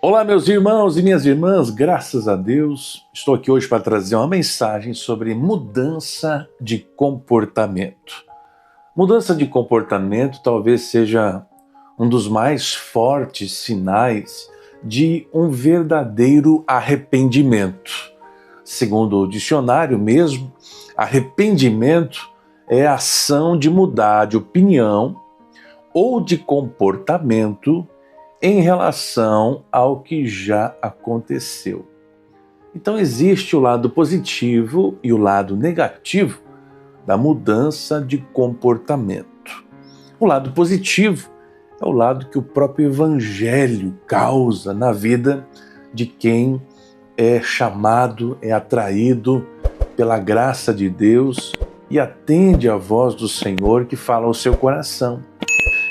Olá, meus irmãos e minhas irmãs, graças a Deus, estou aqui hoje para trazer uma mensagem sobre mudança de comportamento. Mudança de comportamento talvez seja um dos mais fortes sinais de um verdadeiro arrependimento. Segundo o dicionário mesmo, arrependimento é a ação de mudar de opinião ou de comportamento em relação ao que já aconteceu. Então existe o lado positivo e o lado negativo da mudança de comportamento. O lado positivo é o lado que o próprio Evangelho causa na vida de quem é chamado, é atraído pela graça de Deus e atende à voz do Senhor que fala ao seu coração.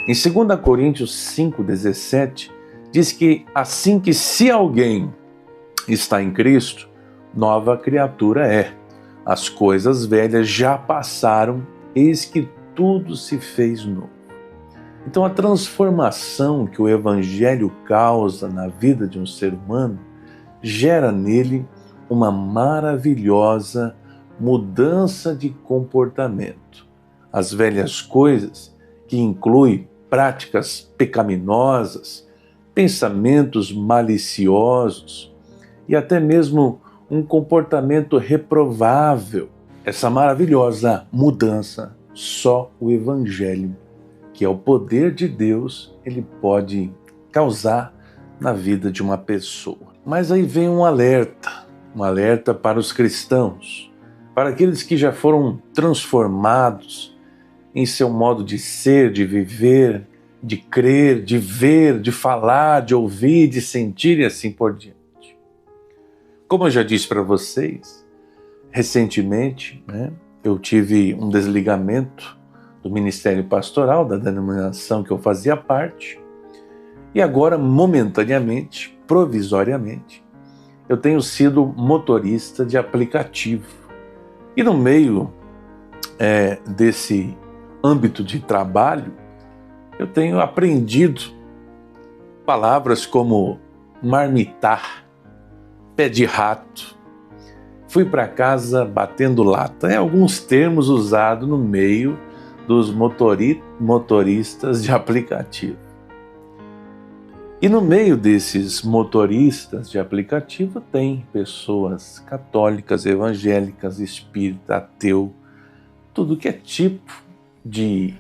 Em 2 Coríntios 5,17, diz que assim que se alguém está em Cristo, nova criatura é. As coisas velhas já passaram, eis que tudo se fez novo. Então a transformação que o Evangelho causa na vida de um ser humano gera nele uma maravilhosa mudança de comportamento. As velhas coisas, que inclui práticas pecaminosas, pensamentos maliciosos e até mesmo um comportamento reprovável. Essa maravilhosa mudança, só o Evangelho, que é o poder de Deus, ele pode causar na vida de uma pessoa. Mas aí vem um alerta para os cristãos, para aqueles que já foram transformados em seu modo de ser, de viver, de crer, de ver, de falar, de ouvir, de sentir e assim por diante. Como eu já disse para vocês, recentemente, eu tive um desligamento do ministério pastoral, da denominação que eu fazia parte, e agora, momentaneamente, provisoriamente, eu tenho sido motorista de aplicativo. E no meio desse âmbito de trabalho, eu tenho aprendido palavras como marmitar, pé de rato, fui para casa batendo lata, alguns termos usados no meio dos motoristas de aplicativo. E no meio desses motoristas de aplicativo tem pessoas católicas, evangélicas, espírita, ateu, tudo que é tipo de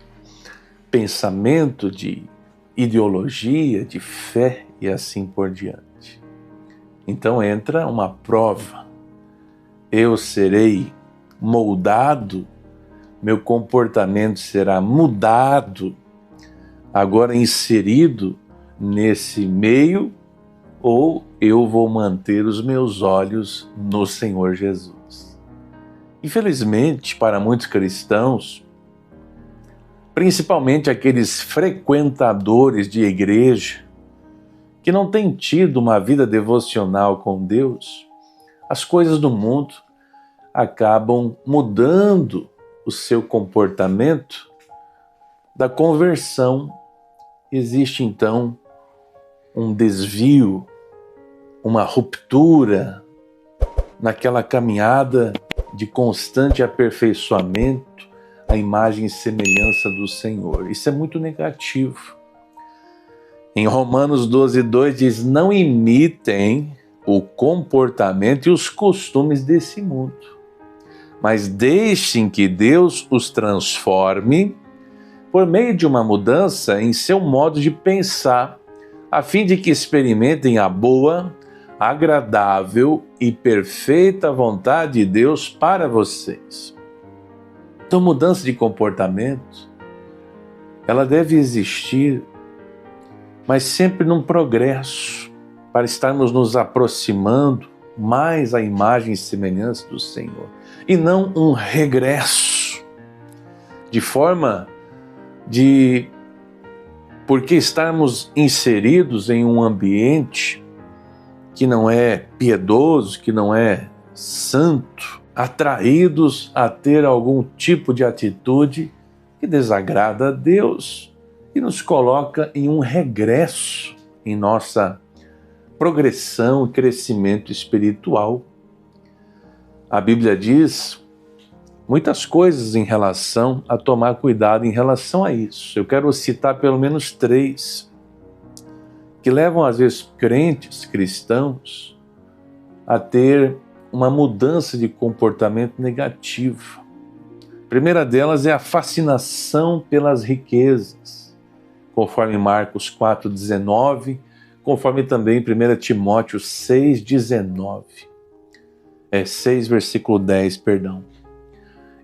pensamento, de ideologia, de fé e assim por diante. Então entra uma prova. Eu serei moldado, meu comportamento será mudado, agora inserido nesse meio, ou eu vou manter os meus olhos no Senhor Jesus. Infelizmente, para muitos cristãos, principalmente aqueles frequentadores de igreja que não têm tido uma vida devocional com Deus, as coisas do mundo acabam mudando o seu comportamento da conversão. Existe então um desvio, uma ruptura naquela caminhada de constante aperfeiçoamento à imagem e semelhança do Senhor. Isso é muito negativo. Em Romanos 12:2 diz: não imitem o comportamento e os costumes desse mundo, mas deixem que Deus os transforme por meio de uma mudança em seu modo de pensar, a fim de que experimentem a boa, agradável e perfeita vontade de Deus para vocês. Então, mudança de comportamento, ela deve existir, mas sempre num progresso, para estarmos nos aproximando mais à imagem e semelhança do Senhor, e não um regresso, de forma de, porque estarmos inseridos em um ambiente que não é piedoso, que não é santo, atraídos a ter algum tipo de atitude que desagrada a Deus e nos coloca em um regresso em nossa progressão e crescimento espiritual. A Bíblia diz muitas coisas em relação a tomar cuidado em relação a isso. Eu quero citar pelo menos 3 que levam às vezes crentes, cristãos, a ter uma mudança de comportamento negativo. A primeira delas é a fascinação pelas riquezas, conforme Marcos 4,19, conforme também 1 Timóteo 6,19. 6, versículo 10, perdão.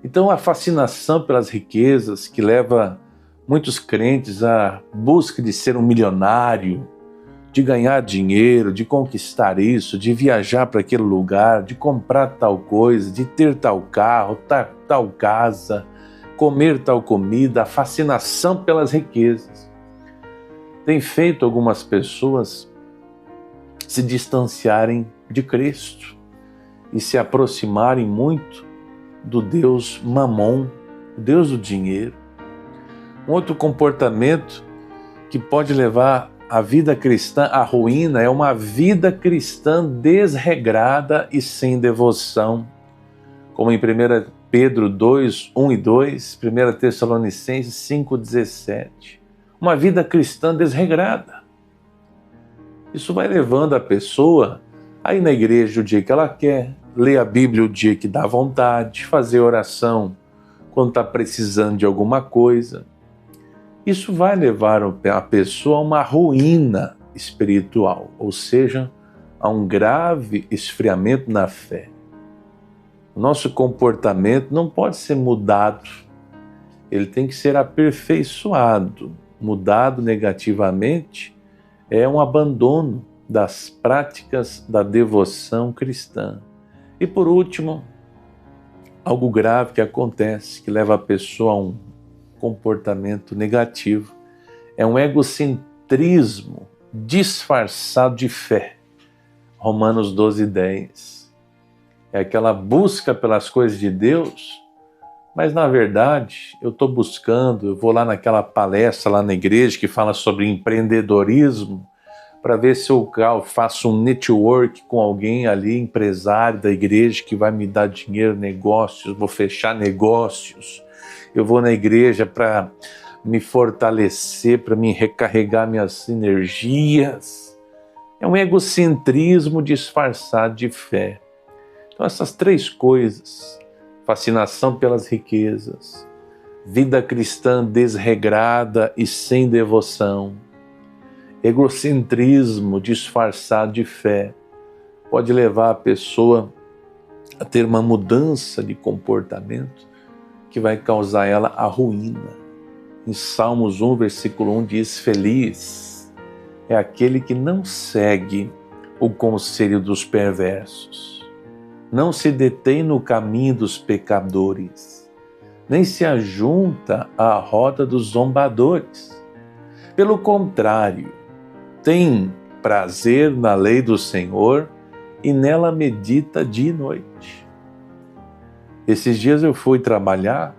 Então, a fascinação pelas riquezas que leva muitos crentes à busca de ser um milionário, de ganhar dinheiro, de conquistar isso, de viajar para aquele lugar, de comprar tal coisa, de ter tal carro, tal casa, comer tal comida, a fascinação pelas riquezas tem feito algumas pessoas se distanciarem de Cristo e se aproximarem muito do Deus Mamon, o Deus do dinheiro. Um outro comportamento que pode levar a vida cristã à ruína é uma vida cristã desregrada e sem devoção, como em 1 Pedro 2, 1 e 2, 1 Tessalonicenses 5, 17. Uma vida cristã desregrada. Isso vai levando a pessoa a ir na igreja o dia que ela quer, ler a Bíblia o dia que dá vontade, fazer oração quando está precisando de alguma coisa. Isso vai levar a pessoa a uma ruína espiritual, ou seja, a um grave esfriamento na fé. O nosso comportamento não pode ser mudado, ele tem que ser aperfeiçoado. Mudado negativamente é um abandono das práticas da devoção cristã. E por último, algo grave que acontece, que leva a pessoa a um comportamento negativo, é um egocentrismo disfarçado de fé. Romanos 12, 10. É aquela busca pelas coisas de Deus, mas na verdade eu estou buscando, eu vou lá naquela palestra lá na igreja que fala sobre empreendedorismo, para ver se eu faço um network com alguém ali, empresário da igreja, que vai me dar dinheiro, negócios, vou fechar negócios. Eu vou na igreja para me fortalecer, para me recarregar minhas energias. É um egocentrismo disfarçado de fé. Então essas 3 coisas, fascinação pelas riquezas, vida cristã desregrada e sem devoção, egocentrismo disfarçado de fé, pode levar a pessoa a ter uma mudança de comportamento que vai causar ela a ruína. Em Salmos 1, versículo 1 diz: feliz é aquele que não segue o conselho dos perversos, não se detém no caminho dos pecadores, nem se ajunta à roda dos zombadores. Pelo contrário, tem prazer na lei do Senhor e nela medita dia e noite. Esses dias eu fui trabalhar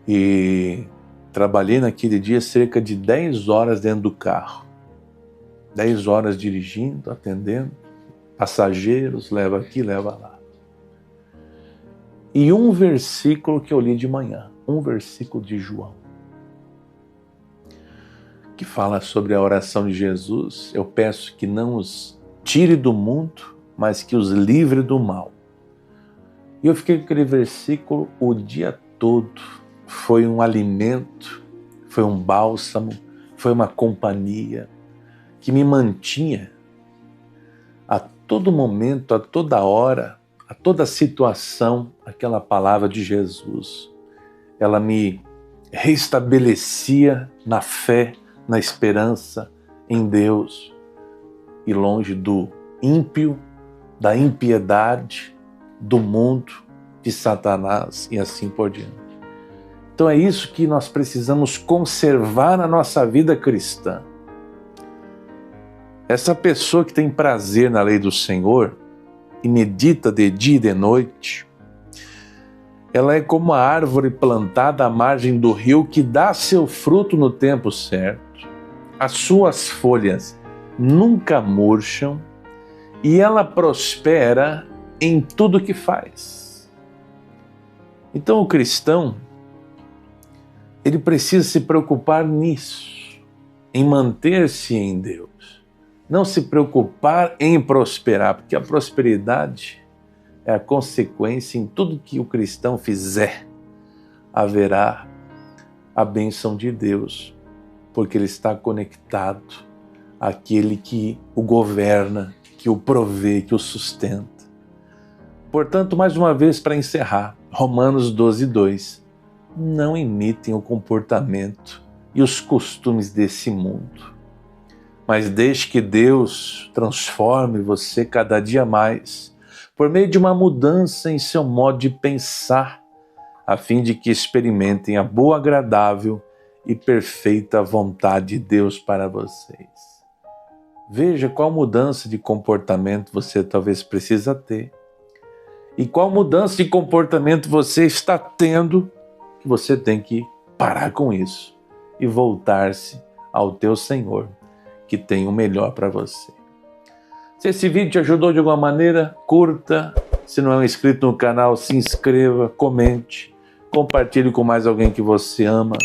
e trabalhei naquele dia cerca de 10 horas dentro do carro. 10 horas dirigindo, atendendo passageiros, leva aqui, leva lá. E um versículo que eu li de manhã, um versículo de João, que fala sobre a oração de Jesus: eu peço que não os tire do mundo, mas que os livre do mal. E eu fiquei com aquele versículo o dia todo. Foi um alimento, foi um bálsamo, foi uma companhia que me mantinha a todo momento, a toda hora, a toda situação, aquela palavra de Jesus. Ela me restabelecia na fé, na esperança em Deus e longe do ímpio, da impiedade, do mundo, de Satanás e assim por diante. Então é isso que nós precisamos conservar na nossa vida cristã. Essa pessoa que tem prazer na lei do Senhor e medita de dia e de noite, ela é como a árvore plantada à margem do rio que dá seu fruto no tempo certo. As suas folhas nunca murcham e ela prospera em tudo que faz. Então o cristão, ele precisa se preocupar nisso, em manter-se em Deus. Não se preocupar em prosperar, porque a prosperidade é a consequência. Em tudo que o cristão fizer, haverá a bênção de Deus, porque ele está conectado àquele que o governa, que o provê, que o sustenta. Portanto, mais uma vez para encerrar, Romanos 12:2, não imitem o comportamento e os costumes desse mundo, mas deixe que Deus transforme você cada dia mais, por meio de uma mudança em seu modo de pensar, a fim de que experimentem a boa, agradável e perfeita vontade de Deus para vocês. Veja qual mudança de comportamento você talvez precisa ter e qual mudança de comportamento você está tendo, que você tem que parar com isso e voltar-se ao teu Senhor, que tem o melhor para você. Se esse vídeo te ajudou de alguma maneira, curta. Se não é inscrito no canal, se inscreva, comente, compartilhe com mais alguém que você ama.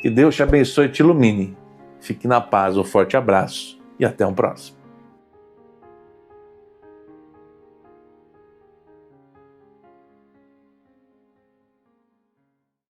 Que Deus te abençoe e te ilumine. Fique na paz, um forte abraço e até um próximo.